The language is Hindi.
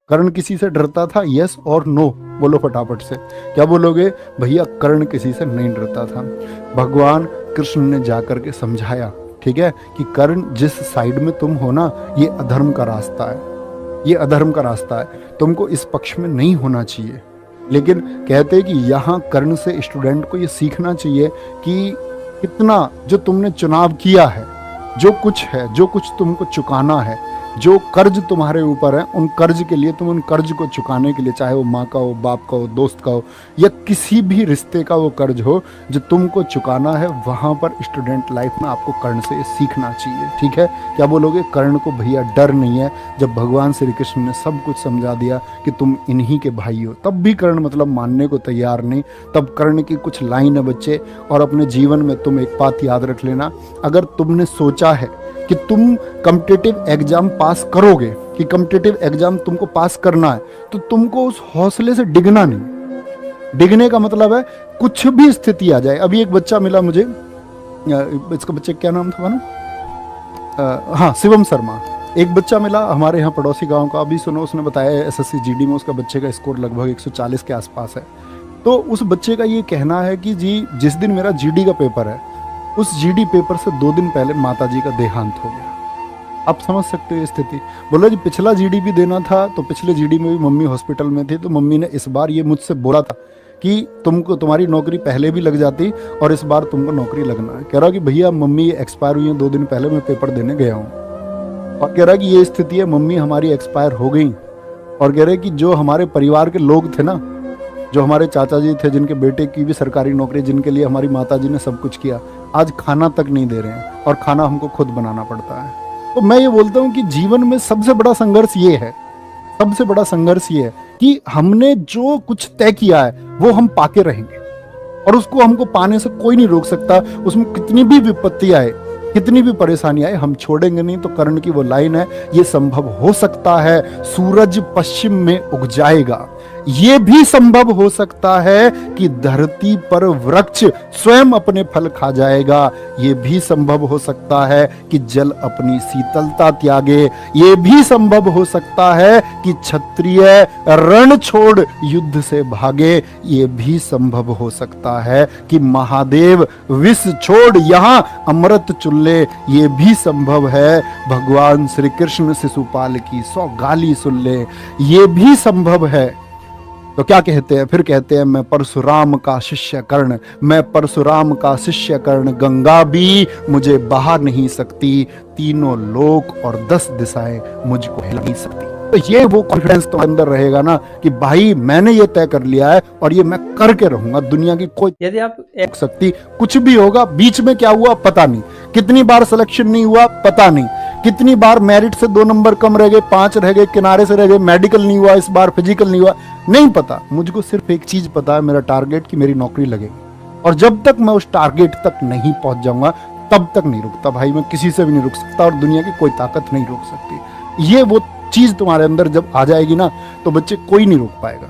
कर्ण किसी से डरता था? यस और नो बोलो फटाफट से। क्या बोलोगे? भैया कर्ण किसी से नहीं डरता था। भगवान कृष्ण ने जाकर के समझाया, ठीक है, कि कर्ण जिस साइड में तुम हो ना, ये अधर्म का रास्ता है, ये अधर्म का रास्ता है, तुमको इस पक्ष में नहीं होना चाहिए। लेकिन कहते हैं कि यहाँ कर्ण से स्टूडेंट को ये सीखना चाहिए कि कितना जो तुमने चुनाव किया है, जो कुछ है, जो कुछ तुमको चुकाना है, जो कर्ज तुम्हारे ऊपर है, उन कर्ज के लिए, तुम उन कर्ज को चुकाने के लिए, चाहे वो माँ का हो, बाप का हो, दोस्त का हो, या किसी भी रिश्ते का वो कर्ज हो जो तुमको चुकाना है, वहाँ पर स्टूडेंट लाइफ में आपको कर्ण से सीखना चाहिए। ठीक है, क्या बोलोगे? कर्ण को भैया डर नहीं है। जब भगवान श्री कृष्ण ने सब कुछ समझा दिया कि तुम इन्हीं के भाई हो, तब भी कर्ण मतलब मानने को तैयार नहीं। तब कर्ण की कुछ लाइन है बच्चे, और अपने जीवन में तुम एक बात याद रख लेना, अगर तुमने सोचा है कि तुम कॉम्पिटिटिव एग्जाम पास करोगे, कि कॉम्पिटिटिव एग्जाम तुमको पास करना है, तो तुमको उस हौसले से डिगना नहीं। डिगने का मतलब है कुछ भी स्थिति आ जाए। अभी एक बच्चा मिला मुझे, इसका बच्चे क्या नाम था ना, हाँ शिवम शर्मा, एक बच्चा मिला हमारे यहाँ पड़ोसी गांव का। अभी सुनो, उसने बताया एसएससी जीडी में उसका बच्चे का स्कोर लगभग 140 के आसपास है। तो उस बच्चे का ये कहना है कि जी जिस दिन मेरा जीडी का पेपर है, उस जीडी पेपर से 2 दिन पहले माताजी का देहांत हो गया। आप समझ सकते हो ये स्थिति। बोला जी पिछला जीडी भी देना था, तो पिछले जीडी में भी मम्मी हॉस्पिटल में थी, तो मम्मी ने इस बार ये मुझसे बोला था कि तुमको तुम्हारी नौकरी पहले भी लग जाती और इस बार तुमको नौकरी लगना है। कह रहा कि भैया मम्मी एक्सपायर हुई है, 2 दिन पहले मैं पेपर देने गया हूँ। और कह रहा कि ये स्थिति है, मम्मी हमारी एक्सपायर हो गई। और कह रहे कि जो हमारे परिवार के लोग थे ना, जो हमारे चाचा जी थे, जिनके बेटे की भी सरकारी नौकरी, जिनके लिए हमारी माता जी ने सब कुछ किया, आज खाना तक नहीं दे रहे हैं, और खाना हमको खुद बनाना पड़ता है। तो मैं ये बोलता हूँ कि जीवन में सबसे बड़ा संघर्ष ये है, सबसे बड़ा संघर्ष ये है कि हमने जो कुछ तय किया है वो हम पाके रहेंगे, और उसको हमको पाने से कोई नहीं रोक सकता। उसमें कितनी भी विपत्ति आए, कितनी भी परेशानी आए, हम छोड़ेंगे नहीं। तो कर्ण की वो लाइन है, ये संभव हो सकता है सूरज पश्चिम में उग जाएगा, ये भी संभव हो सकता है कि धरती पर वृक्ष स्वयं अपने फल खा जाएगा, ये भी संभव हो सकता है कि जल अपनी शीतलता त्यागे, ये भी संभव हो सकता है कि क्षत्रिय रण छोड़ युद्ध से भागे, ये भी संभव हो सकता है कि महादेव विष छोड़ यहां अमृत चुल्ले, ये भी संभव है भगवान श्री कृष्ण शिशुपाल की 100 गाली सुन ले, ये भी संभव है। तो क्या कहते हैं फिर? कहते हैं मैं परशुराम का शिष्य कर्ण, मैं परशुराम का शिष्य कर्ण, गंगा भी मुझे बहा नहीं सकती, तीनों लोक और 10 दिशाएं मुझको हिला नहीं सकती। तो ये वो कॉन्फिडेंस तो अंदर रहेगा ना कि भाई मैंने ये तय कर लिया है और ये मैं करके रहूंगा, दुनिया की कोई यदि आप एक सकती, कुछ भी होगा, बीच में क्या हुआ पता नहीं, कितनी बार सिलेक्शन नहीं हुआ पता नहीं, कितनी बार मेरिट से 2 नंबर कम रह गए, 5 रह गए, किनारे से रह गए, मेडिकल नहीं हुआ इस बार, फिजिकल नहीं हुआ, नहीं पता। मुझको सिर्फ एक चीज पता है, मेरा टारगेट कि मेरी नौकरी लगेगी, और जब तक मैं उस टारगेट तक नहीं पहुंच जाऊंगा तब तक नहीं रुकता भाई, मैं किसी से भी नहीं रुक सकता, और दुनिया की कोई ताकत नहीं रोक सकती। ये वो चीज तुम्हारे अंदर जब आ जाएगी ना, तो बच्चे कोई नहीं रोक पाएगा।